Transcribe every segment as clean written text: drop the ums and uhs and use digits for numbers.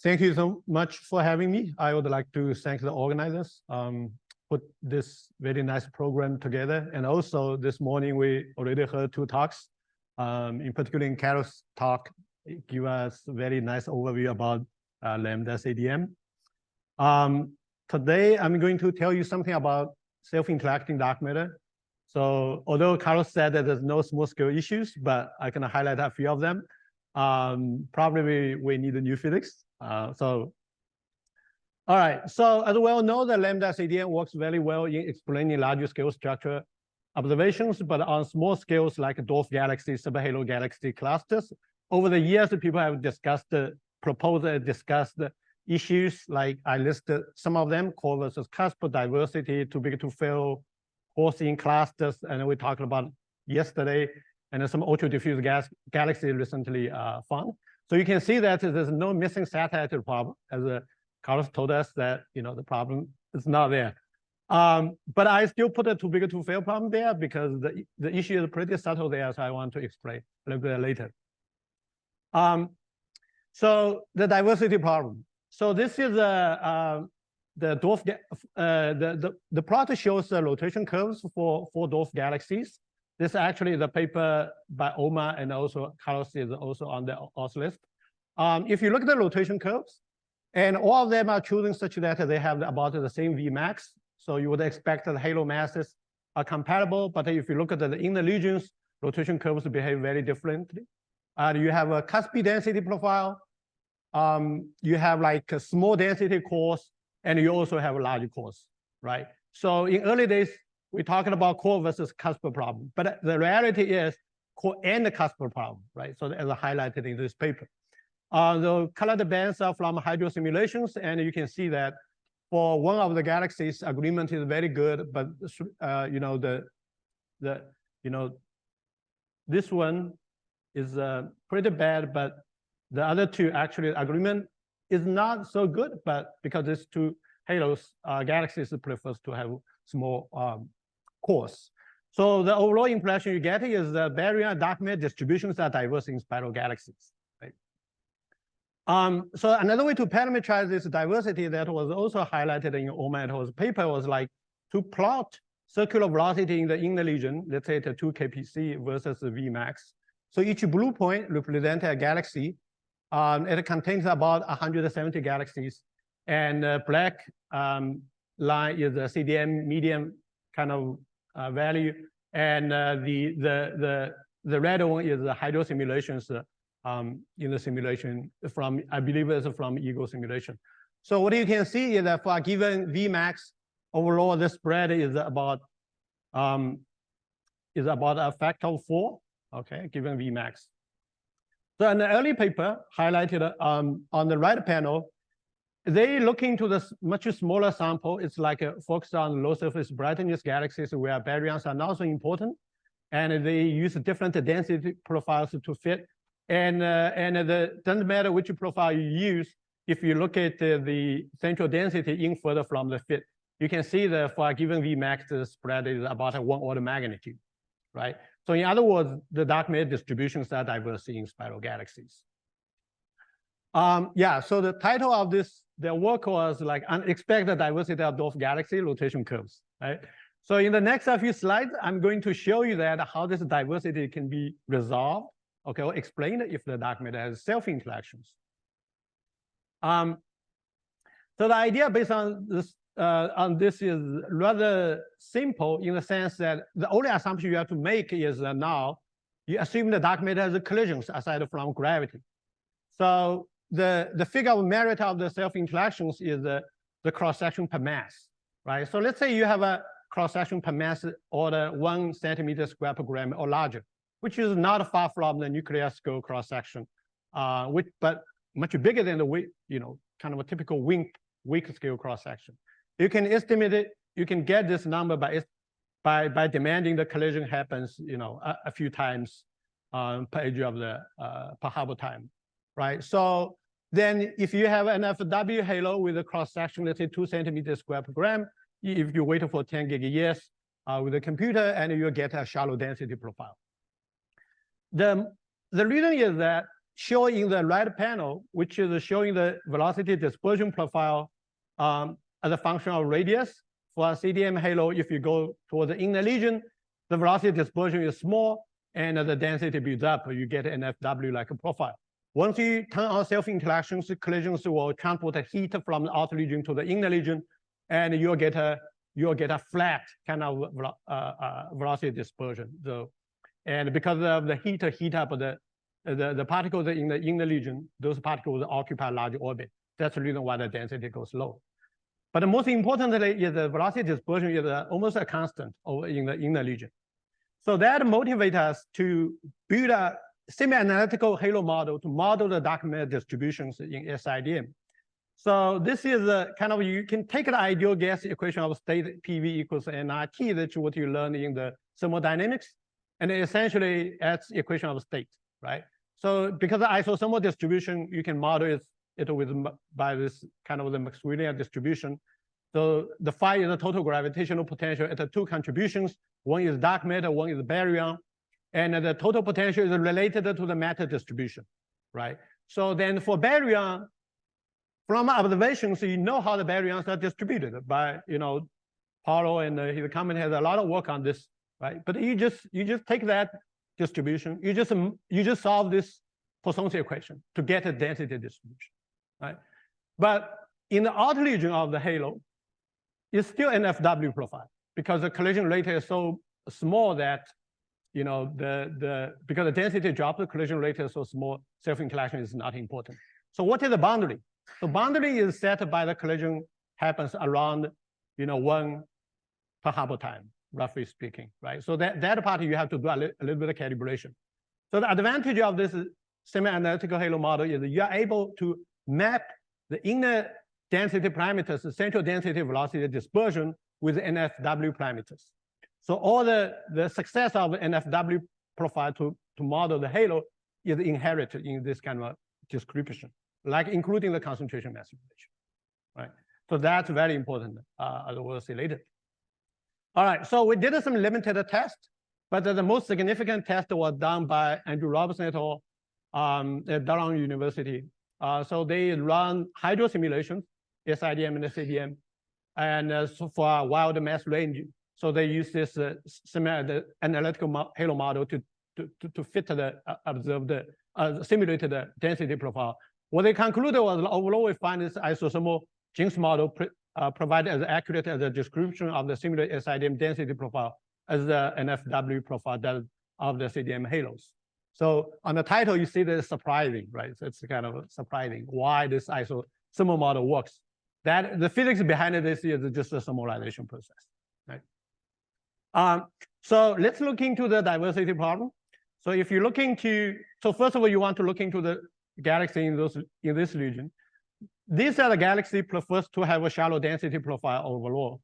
Thank you so much for having me. I would like to thank the organizers put this very nice program together. And also this morning, we already heard two talks. In particular, in Carol's talk, it give us a very nice overview about Lambda CDM. Today, I'm going to tell you something about self-interacting dark matter. So although Carol said that there's no small-scale issues, but I can highlight a few of them. Probably we need a new physics. All right, so as we all know, the Lambda CDM works very well in explaining larger scale structure observations, but on small scales like dwarf galaxy, superhalo galaxy clusters, over the years, people have discussed, proposed and discussed issues like I listed some of them, core versus cusp, diversity, too big to fail, Gaussian clusters, and we talked about yesterday, and some ultra diffuse galaxy recently found. So you can see that there's no missing satellite problem, as Carlos told us that the problem is not there. But I still put a too big to fail problem there because the issue is pretty subtle there, so I want to explain a little bit later. So the diversity problem. So this is the dwarf. The plot shows the rotation curves for dwarf galaxies. This actually is a paper by Omar, and also Carlos is also on the author list. If you look at the rotation curves, and all of them are choosing such that they have about the same Vmax, so you would expect that the halo masses are compatible. But if you look at the inner regions, rotation curves behave very differently. You have a Cuspy density profile. You have like a small density cores, and you also have a large cores, right? So in early days, we're talking about core versus cusp problem, but the reality is core and the cusp problem, right? So as I highlighted in this paper. The colored bands are from hydro simulations, and you can see that for one of the galaxies, agreement is very good, but this one is pretty bad, but the other two actually agreement is not so good, but because these two halos galaxies prefers to have small cores. So the overall impression you get is the baryon and dark matter distributions are diverse in spiral galaxies. Right? So another way to parameterize this diversity that was also highlighted in Omar et al.'s paper was like to plot circular velocity in the inner region, let's say at 2 kpc versus the Vmax. So each blue point represents a galaxy. It contains about 170 galaxies, and black line is a CDM median kind of value, and the red one is the hydro simulations in the simulation from, I believe it's from Eagle simulation. So what you can see is that for a given Vmax, overall the spread is about a factor of 4, okay, given Vmax. So in the early paper highlighted on the right panel, they look into the much smaller sample. It's like focused on low surface brightness galaxies where baryons are not so important, and they use different density profiles to fit. And it doesn't matter which profile you use. If you look at the central density in further from the fit, you can see that for a given Vmax, the spread is about a 1 order magnitude, right? So in other words, the dark matter distributions are diverse in spiral galaxies. Yeah, so the title of their work was like unexpected diversity of dwarf galaxy rotation curves, right? So in the next few slides, I'm going to show you that how this diversity can be resolved, okay, or explained if the dark matter has self-interactions. So the idea based on this is rather simple in the sense that the only assumption you have to make is that now you assume the dark matter has collisions aside from gravity. So the figure of merit of the self-interactions is the cross-section per mass, right? So let's say you have a cross-section per mass order 1 centimeter square per gram or larger, which is not far from the nuclear scale cross-section, but much bigger than the kind of a typical weak scale cross-section. You can estimate it. You can get this number by demanding the collision happens, a few times per edge of the per Hubble time, right? So then, if you have an FW halo with a cross section, let's say 2 centimeters square per gram, if you wait for 10 gig years with a computer, and you get a shallow density profile. The reason is that shown in the right panel, which is showing the velocity dispersion profile as a function of radius. For a CDM halo, if you go toward the inner region, the velocity dispersion is small, and the density builds up. You get an FW-like profile. Once you turn on self-interactions, collisions will transport heat from the outer region to the inner region, and you'll get a flat kind of velocity dispersion. So, and because of the heat up the particles in the inner region, those particles occupy a large orbit. That's the reason why the density goes low. But most importantly is the velocity dispersion is almost a constant over in the inner region. So that motivates us to build a semi-analytical halo model to model the dark matter distributions in SIDM. So this is a kind of, you can take the ideal gas equation of state PV equals nRT, that's what you learn in the thermodynamics, and essentially that's the equation of state, right? So because the isothermal distribution, you can model it by this kind of the Maxwellian distribution. So the phi is the total gravitational potential at the two contributions. One is dark matter, one is baryon. And the total potential is related to the matter distribution, right? So then for baryon, from observations, you know how the baryons are distributed by, Paulo and his company has a lot of work on this, right? But you just take that distribution, you just solve this Poisson's equation to get a density distribution, right? But in the outer region of the halo, it's still an FW profile because the collision rate is so small that because the density drops, the collision rate is so small, self-interaction is not important. So what is the boundary? The boundary is set by the collision happens around 1 per Hubble time, roughly speaking, right? So that part you have to do a little bit of calibration. So the advantage of this semi-analytical halo model is you are able to map the inner density parameters, the central density velocity dispersion with NFW parameters. So all the success of NFW profile to model the halo is inherited in this kind of description, like including the concentration mass relation, right? So that's very important, as we'll see later. All right, so we did some limited tests, but the most significant test was done by Andrew Robertson et al. At Durham University. So they run hydro simulations, SIDM and SCDM, and so for a wild mass range. So they use this semi-analytical halo model to fit the observed, simulated the density profile. What they concluded was overall we find this isothermal Jinks model provide as accurate as a description of the simulated SIDM density profile as the NFW profile that of the CDM halos. So on the title, you see that it's surprising, right? So it's kind of surprising why this isothermal model works. That the physics behind this is just a thermalization process, right? So let's look into the diversity problem. So if you look into, so first of all, you want to look into the galaxy in this region. These are the galaxies prefers to have a shallow density profile overall.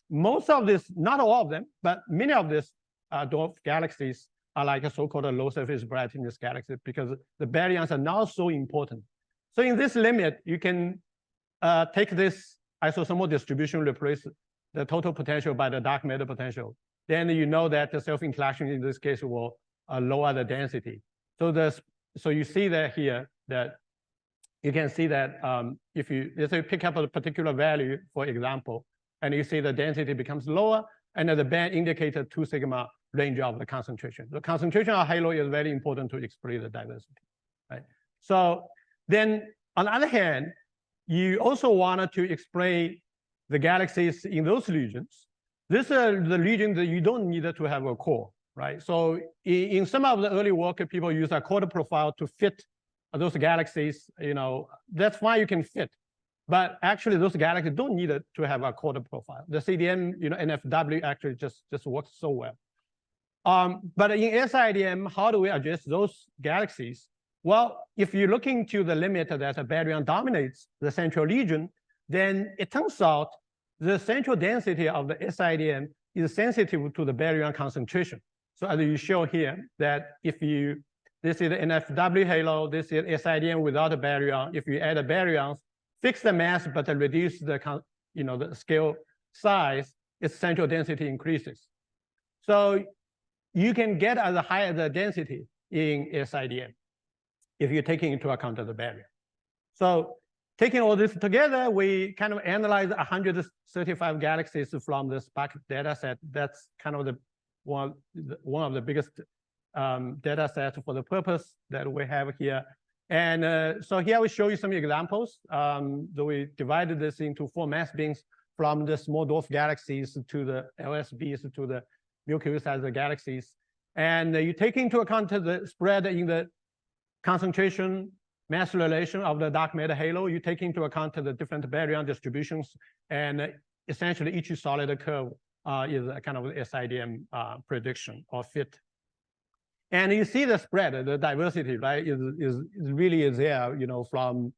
Most of this, not all of them, but many of these dwarf galaxies are like a so-called low surface brightness galaxy because the baryons are not so important. So in this limit, you can take this isothermal distribution, replace the total potential by the dark matter potential. Then you know that the self-interaction in this case will lower the density. So you see that here that you can see that if you pick up a particular value, for example, and you see the density becomes lower, and the band indicates a 2 sigma range of the concentration. The concentration of halo is very important to explain the diversity, right? So then on the other hand, you also wanted to explain the galaxies in those regions. This is the region that you don't need to have a core, right? So in some of the early work, people use a quarter profile to fit those galaxies, that's why you can fit. But actually, those galaxies don't need to have a quarter profile. The CDM, NFW actually just works so well. But in SIDM, how do we address those galaxies? Well, if you're looking to the limit that a baryon dominates the central region, then it turns out the central density of the SIDM is sensitive to the baryon concentration. So as you show here, that this is the NFW halo, this is SIDM without a baryon. If you add a baryons, fix the mass but reduce the the scale size, its central density increases. So you can get as high as the density in SIDM. if you're taking into account the barrier. So taking all this together, we kind of analyze 135 galaxies from the SPARC data set. That's kind of one of the biggest data sets for the purpose that we have here. And so here we show you some examples. So we divided this into 4 mass bands from the small dwarf galaxies to the LSBs to the Milky Way sized galaxies. And you take into account the spread in the concentration mass relation of the dark matter halo. You take into account the different baryon distributions, and essentially each solid curve is a kind of SIDM prediction or fit. And you see the spread, the diversity, right, is really there, you know, from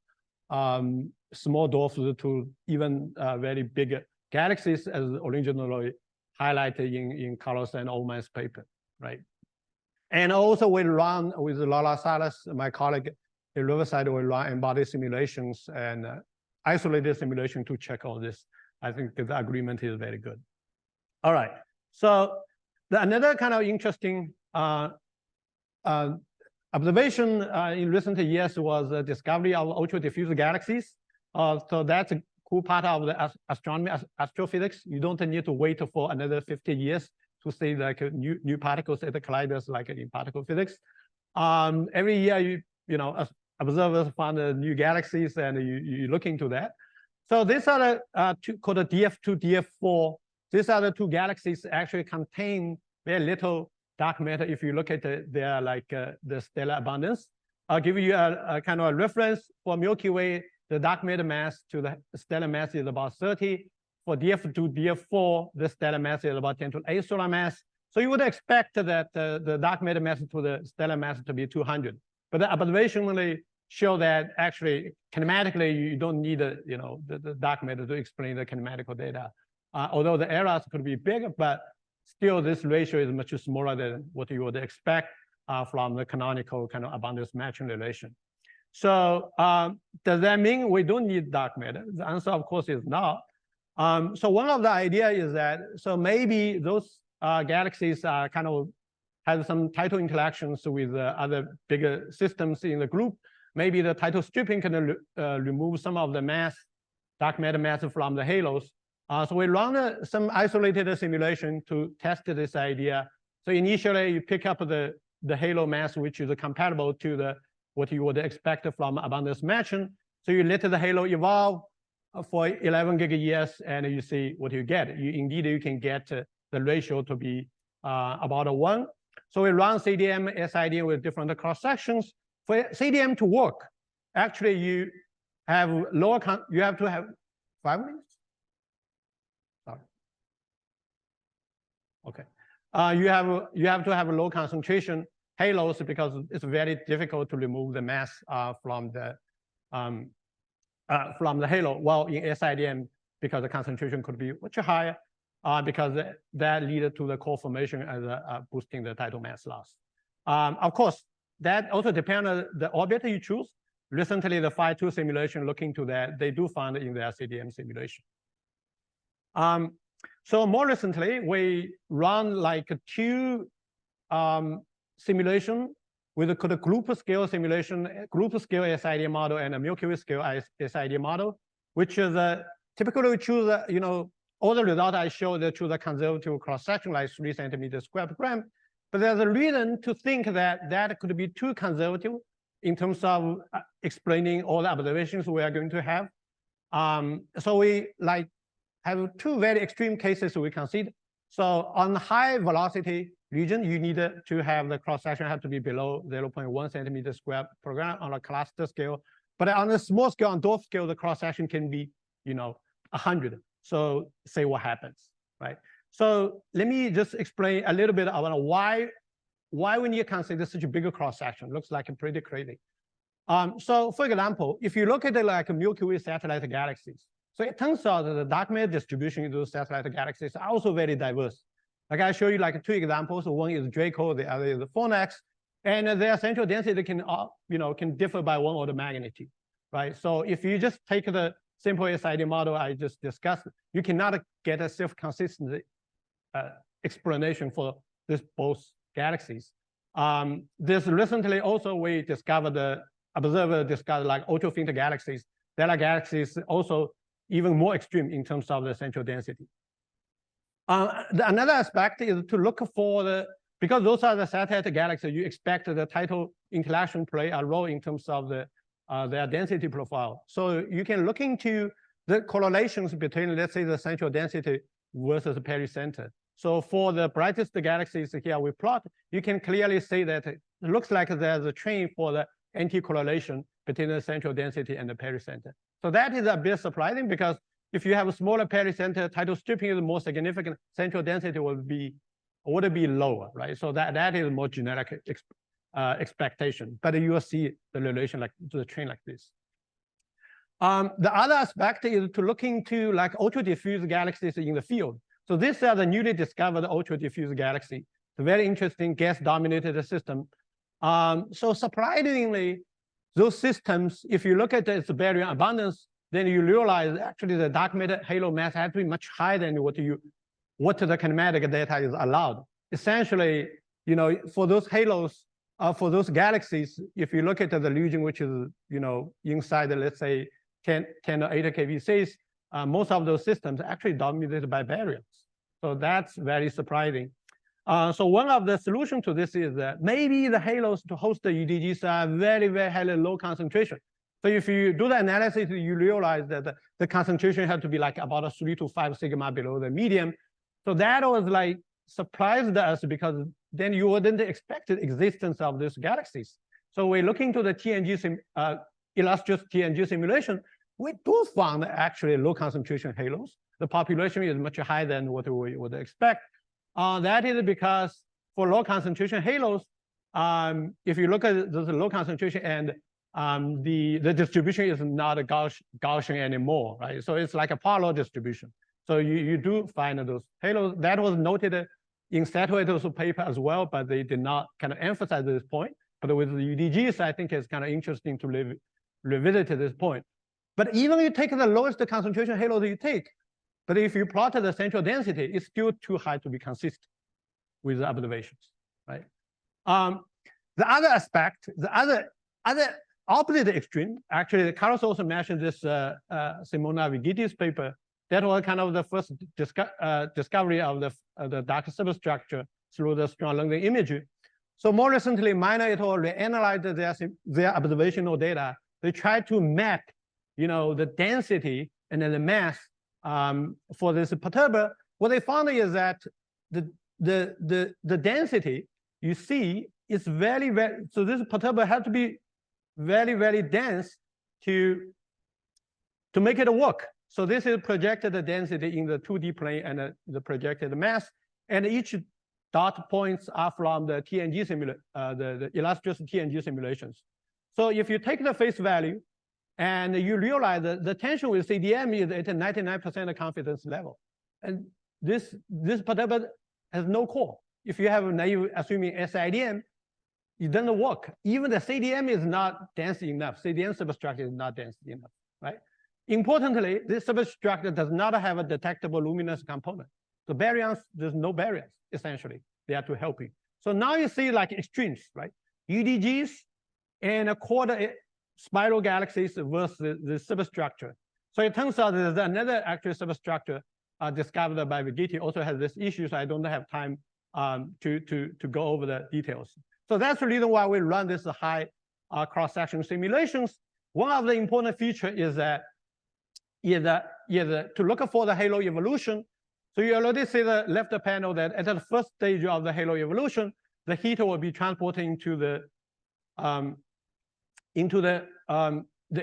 small dwarfs to even very big galaxies, as originally highlighted in Carlos and Ullmann's paper, right? And also we run with Laura Salas, my colleague in Riverside, we run embodied simulations and isolated simulation to check all this. I think the agreement is very good. All right, so another kind of interesting observation in recent years was the discovery of ultra diffuse galaxies. So that's a cool part of the astronomy, astrophysics. You don't need to wait for another 50 years to see like new particles at the colliders, like in particle physics. Every year, you know, observers find new galaxies, and you look into that. So these are the called the DF2, DF4. These are the 2 galaxies actually contain very little dark matter. If you look at their like the stellar abundance, I'll give you a kind of a reference for Milky Way. The dark matter mass to the stellar mass is about 30. For DF2, DF4, the stellar mass is about 10 to the 8 solar mass. So you would expect that the dark matter mass to the stellar mass to be 200. But observationally show that actually kinematically you don't need you know, the dark matter to explain the kinematical data. Although the errors could be big, but still this ratio is much smaller than what you would expect from the canonical kind of abundance matching relation. So does that mean we don't need dark matter? The answer, of course, is no. So one of the idea is that, so maybe those galaxies are kind of have some tidal interactions with other bigger systems in the group. Maybe the tidal stripping can remove some of the mass, dark matter mass from the halos. So we run some isolated simulation to test this idea. So initially you pick up the halo mass, which is compatible to what you would expect from abundance matching. So you let the halo evolve for 11 gig years, and you see what you get. Indeed, you can get the ratio to be about 1. So we run CDM, SIDM with different cross sections. For CDM to work, actually you have you have to have 5 minutes. Sorry. Okay. You have to have a low concentration halos because it's very difficult to remove the mass from the halo. Well, in SIDM, because the concentration could be much higher, because that leads to the core formation as boosting the tidal mass loss. Of course, that also depends on the orbit you choose. Recently, the Phi-2 simulation looking to that, they do find in their CDM simulation. So more recently, we run like 2 simulation with a group scale simulation, group scale SID model, and a Milky Way scale SID model, which is typically we choose, you know, all the results I showed to the conservative cross section, like 3 centimeters square per gram. But there's a reason to think that that could be too conservative in terms of explaining all the observations we are going to have. So we like have 2 very extreme cases we consider. So on high velocity region, you need to have the cross section have to be below 0.1 centimeter square per gram on a cluster scale. But on a small scale, on dwarf scale, the cross section can be, you know, 100. So say what happens, right? So let me just explain a little bit about why we need to consider such a bigger cross section. Looks like pretty crazy. So for example, if you look at like Milky Way satellite galaxies, so it turns out that the dark matter distribution in those satellite galaxies are also very diverse. Like I show you like 2 examples. One is Draco, the other is Fornax, and their central density can, you know, can differ by 1 order of magnitude, right? So if you just take the simple SID model I just discussed, you cannot get a self-consistent explanation for this both galaxies. This recently also we discovered the observer discovered like ultra-faint galaxies. There are galaxies also even more extreme in terms of the central density. Another aspect is to look for the, because those are the satellite galaxies, you expect the tidal interaction play a role in terms of the their density profile. So you can look into the correlations between, let's say, the central density versus the pericenter. So for the brightest galaxies here we plot, you can clearly see that it looks like there's a trend for the anti-correlation between the central density and the pericenter. So that is a bit surprising, because if you have a smaller pericenter, tidal stripping is more significant, central density would be lower, right? So that is more generic expectation, but you will see the relation like to the trend like this. The other aspect is to look into like ultra diffuse galaxies in the field. So these are the newly discovered ultra diffuse galaxy. It's a very interesting gas dominated system. So surprisingly, those systems, if you look at its baryon abundance, then you realize actually the dark matter halo mass has to be much higher than what the kinematic data is allowed. Essentially, you know, for those halos, for those galaxies, if you look at the region which is, you know, inside, let's say 10 or 8 keV, most of those systems are actually dominated by baryons. So that's very surprising. So one of the solutions to this is that maybe the halos to host the UDGs are very, very highly low concentration. So if you do the analysis, you realize that the concentration has to be like about 3 to 5 sigma below the median. So that was like surprised us, because then you wouldn't expect the existence of these galaxies. So we're looking to the TNG, illustrious TNG simulation. We do find actually low concentration halos. The population is much higher than what we would expect. That is because for low concentration halos, if you look at those low concentration and the distribution is not a Gaussian anymore, right? So it's like a parallel distribution. So you do find those halos. That was noted in Satowato's paper as well, but they did not kind of emphasize this point. But with the UDGs, I think it's kind of interesting to revisit this point. But even if you take the lowest concentration halo that you take, but if you plot the central density, it's still too high to be consistent with the observations, right? The other aspect, the other opposite extreme, actually, Carlos also mentioned this Simona Vigiti's paper. That was kind of the first discovery of the dark substructure through the strong London imaging. So more recently, Minor et al. Reanalyzed their observational data. They tried to map, you know, the density and then the mass for this perturber. What they found is that the density you see is very, very, so this perturber has to be very, very dense to make it work. So this is projected density in the 2D plane and the projected mass, and each dot points are from the TNG simulation, the illustrious TNG simulations. So if you take the face value and you realize that the tension with CDM is at a 99% confidence level, and this perturber has no core. If you have a naive assuming SIDM, it doesn't work. Even the CDM is not dense enough. CDM substructure is not dense enough, right? Importantly, this substructure does not have a detectable luminous component. The baryons, there's no baryons, essentially. They are to help you. So now you see like extremes, right? UDGs and a quarter spiral galaxies versus the substructure. So it turns out there's another actual substructure discovered by Vigiti also has this issue, so I don't have time to go over the details. So that's the reason why we run this high cross-section simulations. One of the important features is that to look for the halo evolution. So you already see the left panel that at the first stage of the halo evolution, the heat will be transported into the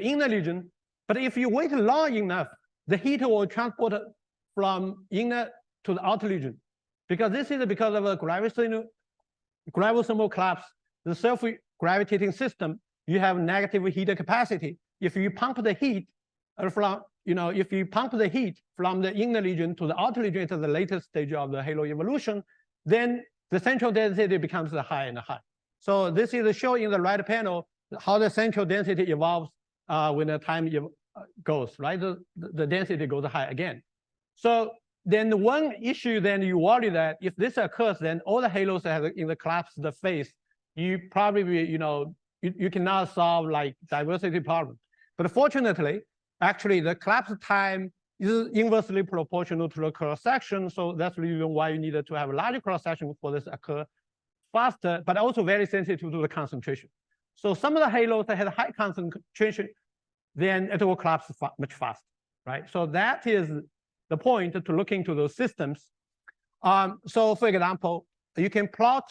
inner region. But if you wait long enough, the heat will transport from inner to the outer region, because this is because of a gravitothermal collapse. The self-gravitating system, you have negative heat capacity. If you pump the heat from, if you pump the heat from the inner region to the outer region to the latest stage of the halo evolution, then the central density becomes higher and higher. So this is shown in the right panel how the central density evolves when the time goes, right? The density goes high again. So then the one issue then you worry that if this occurs, then all the halos have in the collapsed phase, you probably, you cannot solve like diversity problem. But fortunately, actually the collapse time is inversely proportional to the cross section. So that's the reason why you needed to have a larger cross section for this occur faster, but also very sensitive to the concentration. So some of the halos that had high concentration, then it will collapse much faster, right? So that is the point to look into those systems. So for example, you can plot